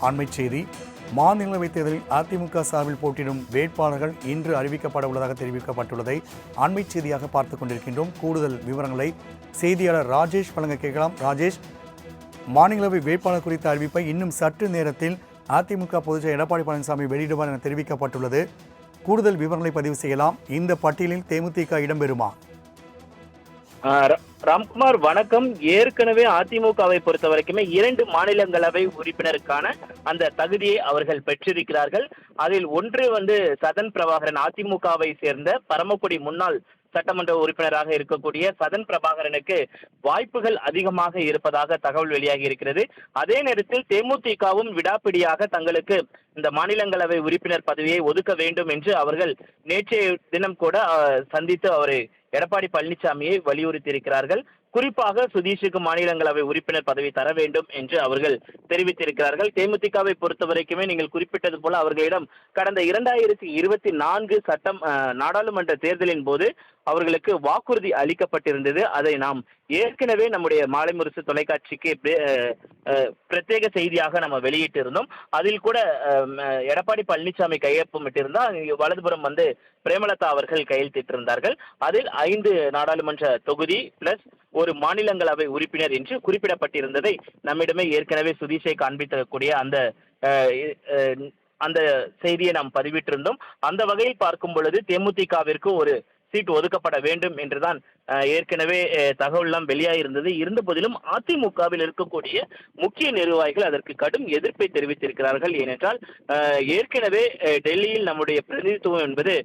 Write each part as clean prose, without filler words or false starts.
அண்மைச் செய்தி. மாநிலங்களவைத் தேர்தலில் அதிமுக சார்பில் போட்டியிடும் வேட்பாளர்கள் இன்று அறிவிக்கப்பட உள்ளதாக தெரிவிக்கப்பட்டுள்ளதை அண்மைச் செய்தியாக பார்த்துக் கொண்டிருக்கின்றோம். கூடுதல் விவரங்களை செய்தியாளர் ராஜேஷ் வழங்க கேட்கலாம். ராஜேஷ், மாநிலங்களவை வேட்பாளர் குறித்த அறிவிப்பை இன்னும் சற்று நேரத்தில் அதிமுக பொதுச்செயலர் எடப்பாடி பழனிசாமி வெளியிடுவார் என தெரிவிக்கப்பட்டுள்ளது. கூடுதல் விவரங்களை பதிவு செய்யலாம். இந்த பட்டியலில் தேமுதிக இடம்பெறுமா? ராம்குமார், வணக்கம். ஏற்கனவே அதிமுகவை பொறுத்த வரைக்குமே 2 மாநிலங்களவை உறுப்பினருக்கான அந்த தகுதியை அவர்கள் பெற்றிருக்கிறார்கள். அதில் ஒன்று சதன் பிரபாகரன், அதிமுகவை சேர்ந்த பரமக்குடி முன்னாள் சட்டமன்ற உறுப்பினராக இருக்கக்கூடிய சதன் பிரபாகரனுக்கு வாய்ப்புகள் அதிகமாக இருப்பதாக தகவல் வெளியாகி இருக்கிறது. அதே நேரத்தில் தேமுதிகவும் விடாப்பிடியாக தங்களுக்கு இந்த மாநிலங்களவை உறுப்பினர் பதவியை ஒதுக்க வேண்டும் என்று அவர்கள் நேற்றைய தினம் கூட சந்தித்து அவரை எடப்பாடி பழனிசாமியை வலியுறுத்தி இருக்கிறார்கள். குறிப்பாக சுதீஷுக்கு மாநிலங்களவை உறுப்பினர் பதவி தர வேண்டும் என்று அவர்கள் தெரிவித்திருக்கிறார்கள். தேமுதிகவை பொறுத்த வரைக்குமே நீங்கள் குறிப்பிட்டது போல அவர்களிடம் கடந்த 2024 நாடாளுமன்ற தேர்தலின் போது அவர்களுக்கு வாக்குறுதி அளிக்கப்பட்டிருந்தது. அதை நாம் ஏற்கனவே நம்முடைய மாலை முரசு தொலைக்காட்சிக்கு பிரத்யேக செய்தியாக நம்ம வெளியிட்டிருந்தோம். அதில் கூட எடப்பாடி பழனிசாமி கையொப்பமிட்டிருந்தால் வலதுபுறம் பிரேமலதா அவர்கள் கையெழுத்திட்டிருந்தார்கள். அதில் 5 நாடாளுமன்ற தொகுதி பிளஸ் ஒரு மாநிலங்களவை உறுப்பினர் என்று குறிப்பிடப்பட்டிருந்ததை நம்மிடமே ஏற்கனவே சுதீஷை காண்பிக்கக்கூடிய அந்த செய்தியை நாம் பதிவிட்டிருந்தோம். அந்த வகையில் பார்க்கும் பொழுது தேமுதிகவிற்கு ஒரு சீட் ஒதுக்கப்பட வேண்டும் என்றுதான் ஏற்கனவே தகவல்லாம் வெளியாயிருந்தது. இருந்த போதிலும் அதிமுகவில் இருக்கக்கூடிய முக்கிய நிர்வாகிகள் அதற்கு கடும் எதிர்ப்பை தெரிவித்திருக்கிறார்கள். ஏனென்றால் ஏற்கனவே டெல்லியில் நம்முடைய பிரதிநிதித்துவம் என்பது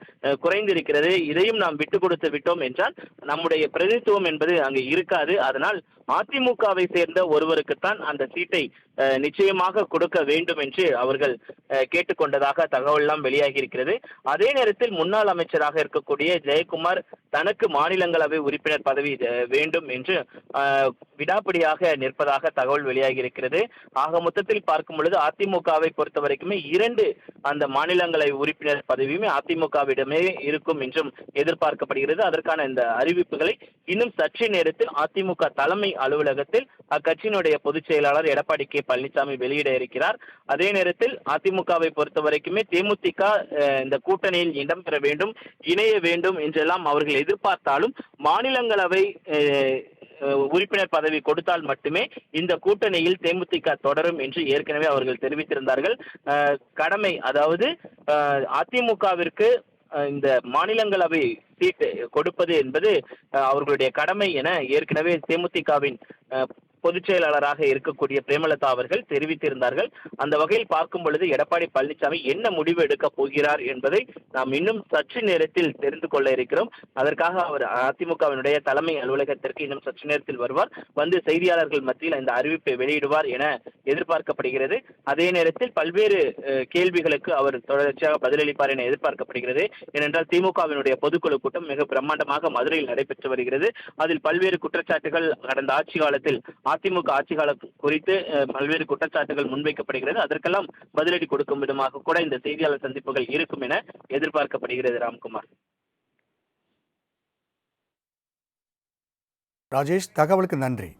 குறைந்திருக்கிறது. இதையும் நாம் விட்டு கொடுத்து விட்டோம் என்றால் நம்முடைய பிரதிநிதித்துவம் என்பது அங்கு இருக்காது. அதனால் அதிமுகவை சேர்ந்த ஒருவருக்குத்தான் அந்த சீட்டை நிச்சயமாக கொடுக்க வேண்டும் என்று அவர்கள் கேட்டுக்கொண்டதாக தகவல்லாம் வெளியாகி இருக்கிறது. அதே நேரத்தில் முன்னாள் அமைச்சராக இருக்கக்கூடிய ஜெயக்குமார் தனக்கு மாநிலங்களவை உறுப்பினர் பதவி வேண்டும் என்று விடாப்பிடியாக நிற்பதாக தகவல் வெளியாகி இருக்கிறது. ஆக மொத்தத்தில் பார்க்கும் பொழுது அதிமுகவை பொறுத்த வரைக்குமே 2 அந்த மாநிலங்களவை உறுப்பினர் பதவியுமே அதிமுகவிடமே இருக்கும் என்றும் எதிர்பார்க்கப்படுகிறது. அதற்கான இந்த அறிவிப்புகளை இன்னும் சற்று நேரத்தில் அதிமுக தலைமை அலுவலகத்தில் அக்கட்சியினுடைய பொதுச் செயலாளர் எடப்பாடி கே பழனிசாமி வெளியிட இருக்கிறார். அதே நேரத்தில் அதிமுகவை பொறுத்த வரைக்குமே தேமுதிக இந்த கூட்டணியில் இடம்பெற வேண்டும், இணைய வேண்டும் என்றெல்லாம் அவர்கள் எதிர்பார்த்தாலும் மாநிலங்களவை உறுப்பினர் பதவி கொடுத்தால் மட்டுமே இந்த கூட்டணியில் தேமுதிக தொடரும் என்று ஏற்கனவே அவர்கள் தெரிவித்திருந்தார்கள். கடமை, அதாவது அதிமுகவிற்கு இந்த மாநிலங்களவை சீட்டு கொடுப்பது என்பது அவர்களுடைய கடமை என ஏற்கனவே தேமுதிகவின் பொதுச் செயலாளராக இருக்கக்கூடிய பிரேமலதா அவர்கள் தெரிவித்திருந்தார்கள். அந்த வகையில் பார்க்கும் பொழுது எடப்பாடி பழனிசாமி என்ன முடிவு எடுக்க போகிறார் என்பதை நாம் இன்னும் சற்று நேரத்தில் தெரிந்து கொள்ள இருக்கிறோம். அதற்காக அவர் அதிமுகவினுடைய தலைமை அலுவலகத்திற்கு இன்னும் சற்று நேரத்தில் வருவார். செய்தியாளர்கள் மத்தியில் இந்த அறிவிப்பை வெளியிடுவார் என எதிர்பார்க்கப்படுகிறது. அதே நேரத்தில் பல்வேறு கேள்விகளுக்கு அவர் தொடர்ச்சியாக பதிலளிப்பார் என எதிர்பார்க்கப்படுகிறது. ஏனென்றால் திமுகவினுடைய பொதுக்குழு கூட்டம் மிக பிரம்மாண்டமாக மதுரையில் நடைபெற்று வருகிறது. அதில் பல்வேறு குற்றச்சாட்டுகள் கடந்த ஆட்சி காலத்தில் அதிமுக ஆட்சி காலம் குறித்து பல்வேறு குற்றச்சாட்டுகள் முன்வைக்கப்படுகிறது. அதற்கெல்லாம் பதிலடி கொடுக்கும் விதமாக கூட இந்த செய்தியாளர் சந்திப்புகள் இருக்கும் என எதிர்பார்க்கப்படுகிறது. ராம்குமார். ராஜேஷ், தகவலுக்கு நன்றி.